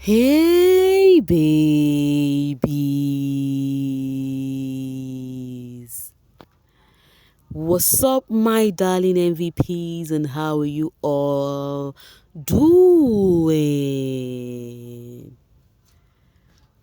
Hey babies, what's up my darling MVPs and how are you all doing?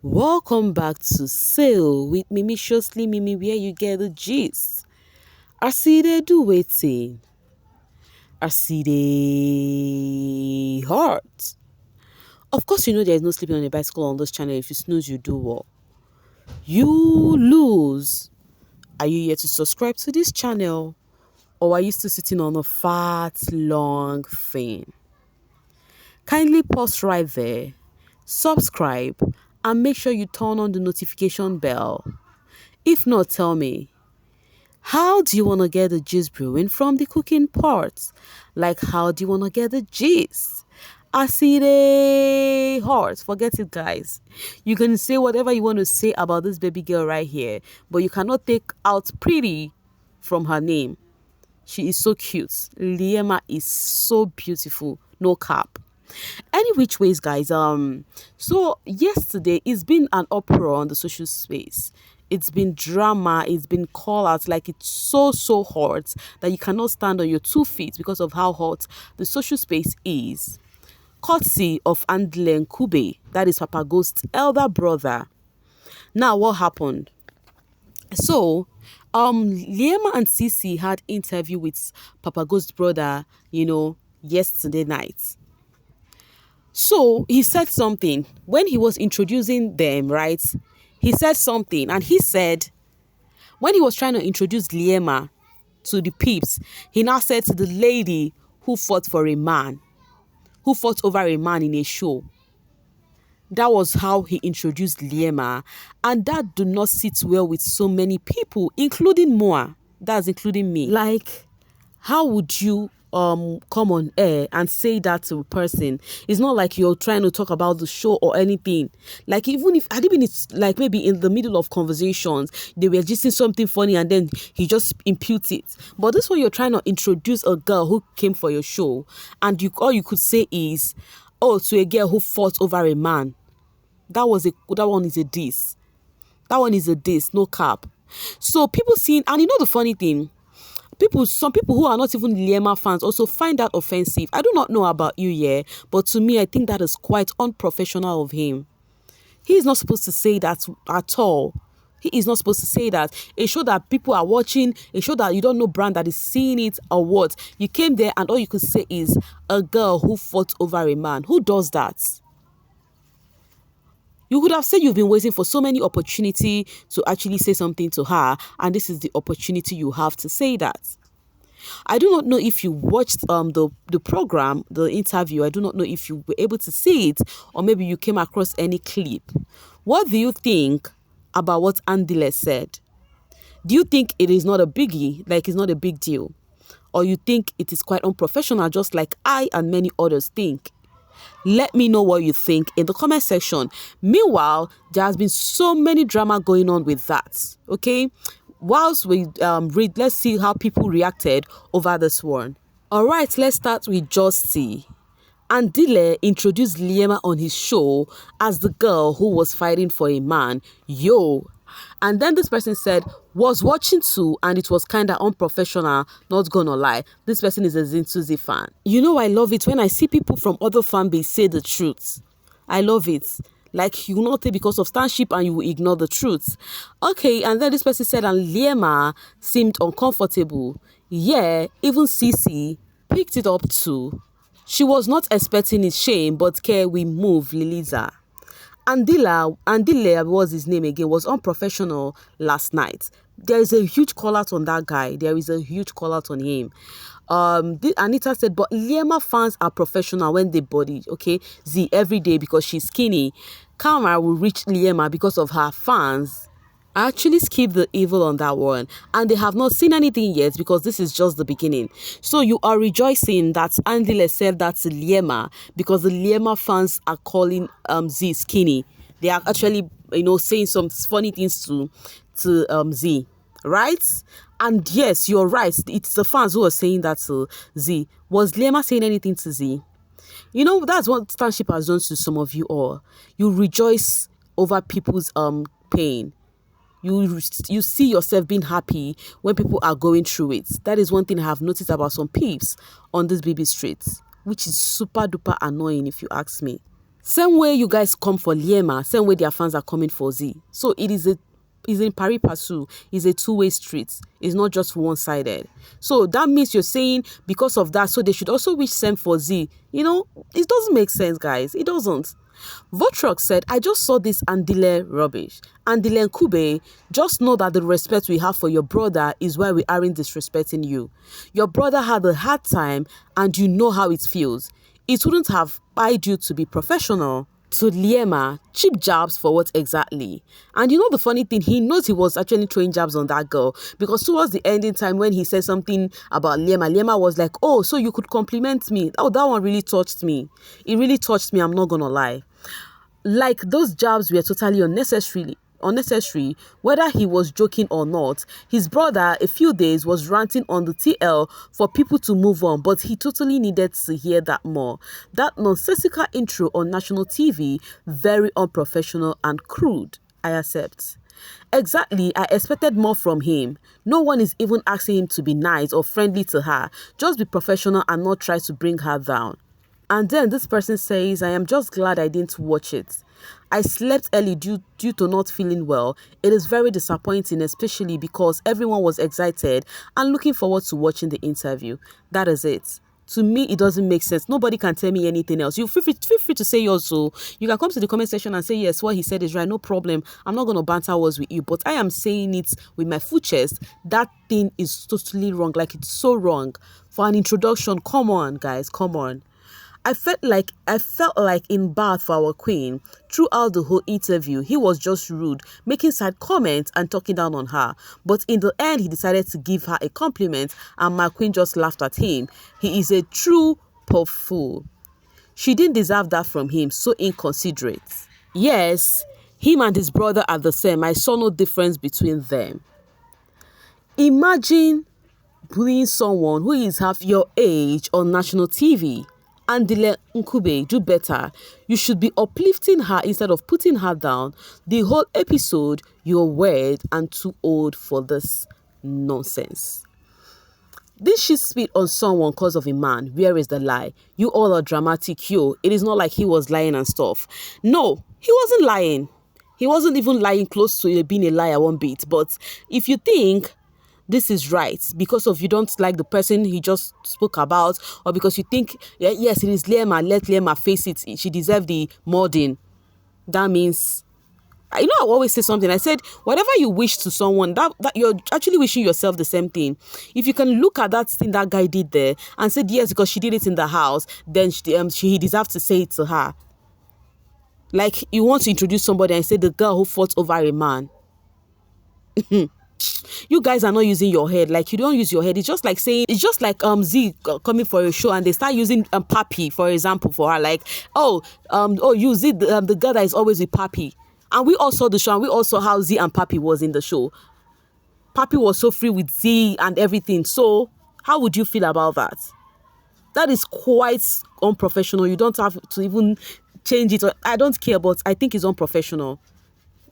Welcome back to Sail with Mimiciously Mimi where you get the gist. I see they do waiting. I see they heart. Of course you know there is no sleeping on a bicycle on this channel. If you snooze you do what? You lose. Are you yet to subscribe to this channel? Or are you still sitting on a fat, long thing? Kindly pause right there, subscribe, and make sure you turn on the notification bell. If not, tell me, how do you want to get the gist brewing from the cooking part? Like, how do you want to get the gist? I see the heart. Forget it, guys. You can say whatever you want to say about this baby girl right here, but you cannot take out pretty from her name. She is so cute. Liema is so beautiful. No cap. Any which ways, guys. So yesterday it's been an uproar on the social space. It's been drama. It's been call out like it's so hot that you cannot stand on your 2 feet because of how hot the social space is. Courtesy of Andile Ncube, that is Papa Ghost's elder brother. Now, what happened? So, Liema and Sisi had interview with Papa Ghost's brother, yesterday night. So, he said something. When he was introducing them, right, he said something. And he said, when he was trying to introduce Liema to the peeps, he now said to the lady who fought for a man, who fought over a man in a show. That was how he introduced Liema, and that do not sit well with so many people, including Moa. That's including me. Like, how would you come on air and say that to a person? It's not like you're trying to talk about the show or anything. Like, even if had it been like maybe in the middle of conversations, they were just saying something funny and then he just imputes it. But this one, you're trying to introduce a girl who came for your show, and all you could say is, "Oh, to a girl who fought over a man." That one is a diss. That one is a diss, no cap. So people seeing, and you know the funny thing, some people who are not even Liema fans also find that offensive. I do not know about you, yeah, but to me, I think that is quite unprofessional of him. He is not supposed to say that at all. He is not supposed to say that. A show that people are watching, a show that you don't know brand that is seeing it or what. You came there and all you could say is a girl who fought over a man. Who does that? You could have said you've been waiting for so many opportunity to actually say something to her, and this is the opportunity you have to say that. I do not know if you watched the program, the interview. I do not know if you were able to see it, or maybe you came across any clip. What do you think about what Andile said? Do you think it is not a biggie, like it's not a big deal? Or you think it is quite unprofessional, just like I and many others think? Let me know what you think in the comment section. Meanwhile, there has been so many drama going on with that. Okay, whilst we read, let's see how people reacted over this one. All right, let's start with Justy. Andile introduced Liema on his show as the girl who was fighting for a man. Yo. And then this person said, was watching too, and it was kind of unprofessional, not gonna lie. This person is a Zintuzi fan. You know, I love it when I see people from other fan base say the truth. I love it. Like, you will not take because of stanship and you will ignore the truth. Okay, and then this person said, and Liema seemed uncomfortable. Yeah, even Sisi picked it up too. She was not expecting his shame, but care we move, Liliza. Andile was his name again, was unprofessional last night. There is a huge call out on that guy. There is a huge call out on him. Anita said, but Liema fans are professional when they body, okay? Z every day because she's skinny. Karma will reach Liema because of her fans. I actually skipped the evil on that one, and they have not seen anything yet because this is just the beginning. So you are rejoicing that Andile said that to Liema because the Liema fans are calling Z skinny. They are actually saying some funny things to Z, right? And yes, you're right. It's the fans who are saying that to Z. Was Liema saying anything to Z? You know, that's what Starship has done to some of you all. You rejoice over people's pain. You see yourself being happy when people are going through it. That is one thing I have noticed about some peeps on this baby streets, which is super duper annoying if you ask me. Same way you guys come for Liema, same way their fans are coming for Z. So it's in pari passu. It's a two-way street. It's not just one-sided. So that means you're saying because of that, so they should also wish same for Z. You know, it doesn't make sense, guys. It doesn't. Votrock said, I just saw this Andile rubbish. Andile Ncube, just know that the respect we have for your brother is why we aren't disrespecting you. Your brother had a hard time and you know how it feels. It wouldn't have eyed you to be professional. To Liema, cheap jabs for what exactly? And you know the funny thing, he knows he was actually throwing jabs on that girl, because towards the ending time when he said something about Liema was like, oh, so you could compliment me. Oh, that one really touched me. It really touched me, I'm not gonna lie. Like, those jabs were totally unnecessary, whether he was joking or not. His brother a few days was ranting on the TL for people to move on, but he totally needed to hear that more. That nonsensical intro on national TV, very unprofessional and crude. I accept. Exactly, I expected more from him. No one is even asking him to be nice or friendly to her. Just be professional and not try to bring her down. And then this person says, I am just glad I didn't watch it. I slept early due to not feeling well. It is very disappointing, especially because everyone was excited and looking forward to watching the interview. That is it. To me, it doesn't make sense. Nobody can tell me anything else. You feel free to say yours. So you can come to the comment section and say, yes, what he said is right. No problem. I'm not going to banter words with you. But I am saying it with my full chest. That thing is totally wrong. Like, it's so wrong. For an introduction, come on, guys. Come on. I felt like in bad for our queen. Throughout the whole interview, he was just rude, making side comments and talking down on her. But in the end, he decided to give her a compliment and my queen just laughed at him. He is a true pop fool. She didn't deserve that from him, so inconsiderate. Yes, him and his brother are the same. I saw no difference between them. Imagine bullying someone who is half your age on national TV. Andile Ncube, do better. You should be uplifting her instead of putting her down. The whole episode, you're weird and too old for this nonsense. This shit spit on someone cause of a man. Where is the lie? You all are dramatic, yo. It is not like he was lying and stuff. No, he wasn't lying. He wasn't even lying close to being a liar one bit. But if you think this is right because of you don't like the person he just spoke about, or because you think, yes, it is Liema, let Liema face it, she deserves the modding, that means, I always say something. I said, whatever you wish to someone, that you're actually wishing yourself the same thing. If you can look at that thing that guy did there and said, yes, because she did it in the house, then he deserves to say it to her. Like, you want to introduce somebody and say the girl who fought over a man. You guys are not using your head. Like, you don't use your head. It's just like saying, Z coming for a show and they start using Papi, for example, for her. Like, you Z, the girl that is always with Papi. And we all saw the show and we all saw how Z and Papi was in the show. Papi was so free with Z and everything. So how would you feel about that? That is quite unprofessional. You don't have to even change it. I don't care, but I think it's unprofessional.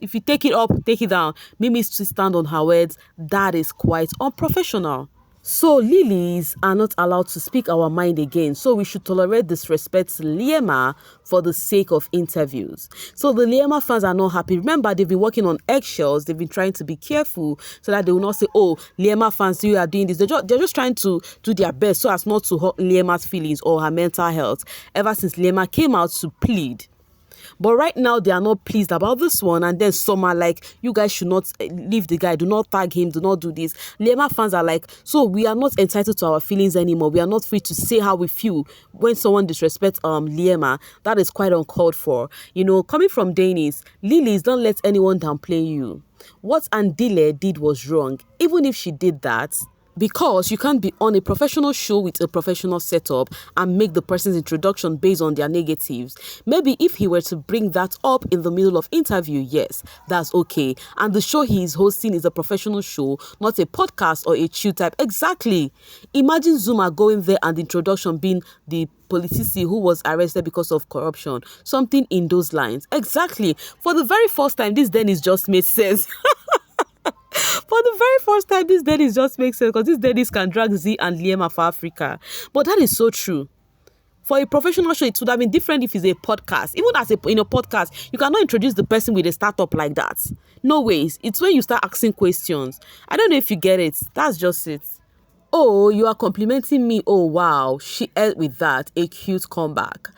If you take it up, take it down. Mimi to stand on her words. That is quite unprofessional. So lilies are not allowed to speak our mind again. So we should tolerate disrespect to Liema for the sake of interviews. So the Liema fans are not happy. Remember, they've been working on eggshells. They've been trying to be careful so that they will not say, oh, Liema fans, you are doing this. They're just trying to do their best so as not to hurt Liema's feelings or her mental health ever since Liema came out to plead. But right now, they are not pleased about this one. And then some are like, you guys should not leave the guy. Do not tag him. Do not do this. Liema fans are like, so we are not entitled to our feelings anymore. We are not free to say how we feel when someone disrespects Liema. That is quite uncalled for. Coming from Danis, lilies, don't let anyone downplay you. What Andile did was wrong. Even if she did that, Because you can't be on a professional show with a professional setup and make the person's introduction based on their negatives. Maybe if he were to bring that up in the middle of interview, yes, that's okay. And the show he is hosting is a professional show, not a podcast or a chill type. Exactly. Imagine Zuma going there and the introduction being the politician who was arrested because of corruption. Something in those lines. Exactly. For the very first time, this Dennis just made sense. For the very first time, this Dennis just makes sense because this Dennis can drag Z and Liema for Africa. But that is so true. For a professional show, it would have been different if it's a podcast. Even in a podcast, you cannot introduce the person with a startup like that. No ways. It's when you start asking questions. I don't know if you get it. That's just it. Oh, you are complimenting me. Oh, wow. She ate with that. A cute comeback.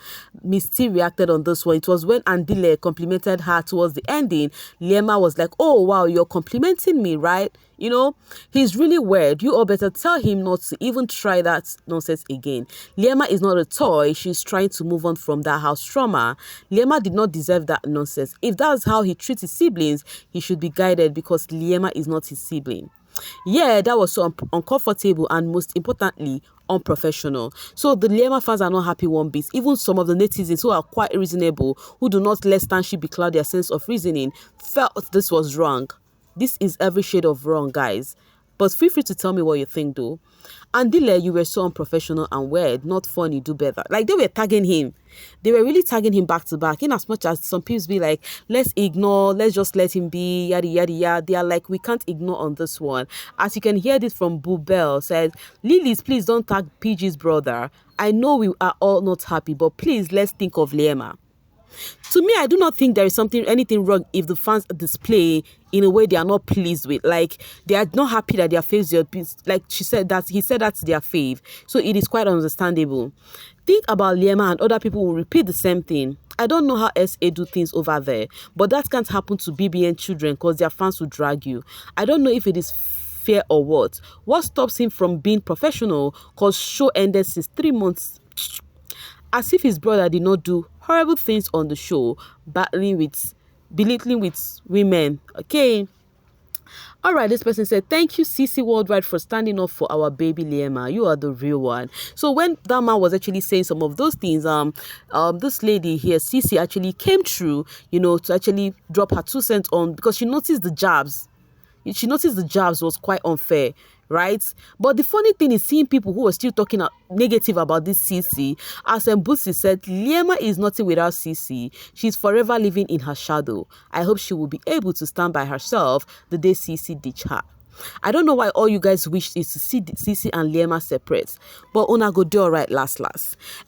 Miss T reacted on this one. It was when Andile complimented her towards the ending. Liema was like, oh, wow, you're complimenting me, right? You know, he's really weird. You all better tell him not to even try that nonsense again. Liema is not a toy. She's trying to move on from that house trauma. Liema did not deserve that nonsense. If that's how he treats his siblings, he should be guided because Liema is not his sibling. Yeah, that was so uncomfortable and most importantly, unprofessional. So the Liema fans are not happy one bit. Even some of the netizens who are quite reasonable, who do not let Stanship becloud their sense of reasoning, felt this was wrong. This is every shade of wrong, guys. But feel free to tell me what you think, though. Andile, you were so unprofessional and weird. Not funny, do better. Like, they were tagging him. They were really tagging him back to back. In as much as some people be like, let's ignore, let's just let him be, yada, yada, yada. They are like, we can't ignore on this one. As you can hear this from Boo Bell, said, Lilies, please don't tag PG's brother. I know we are all not happy, but please, let's think of Liema. To me, I do not think there is anything wrong if the fans display in a way they are not pleased with. Like, they are not happy that their faves are, like he said that's their fave. So it is quite understandable. Think about Liema and other people will repeat the same thing. I don't know how SA do things over there, but that can't happen to BBN children because their fans will drag you. I don't know if it is fair or what. What stops him from being professional? Because show ended since 3 months. As if his brother did not do horrible things on the show, belittling with women. Okay. All right, this person said, thank you, CC Worldwide, for standing up for our baby Liema. You are the real one. So when that man was actually saying some of those things, this lady here, CC, actually came through, to actually drop her 2 cents on, because she noticed the jabs. She noticed the jabs was quite unfair, right? But the funny thing is seeing people who are still talking negative about this CC. As Mbusi said, Liema is nothing without CC. She's forever living in her shadow. I hope she will be able to stand by herself the day CC ditch her. I don't know why all you guys wish is to see CC and Liema separate, but una go do alright last.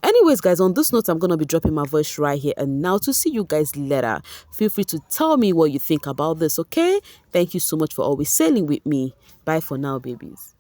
Anyways, guys, on this note, I'm gonna be dropping my voice right here and now. To see you guys later, feel free to tell me what you think about this, okay? Thank you so much for always sailing with me. Bye for now, babies.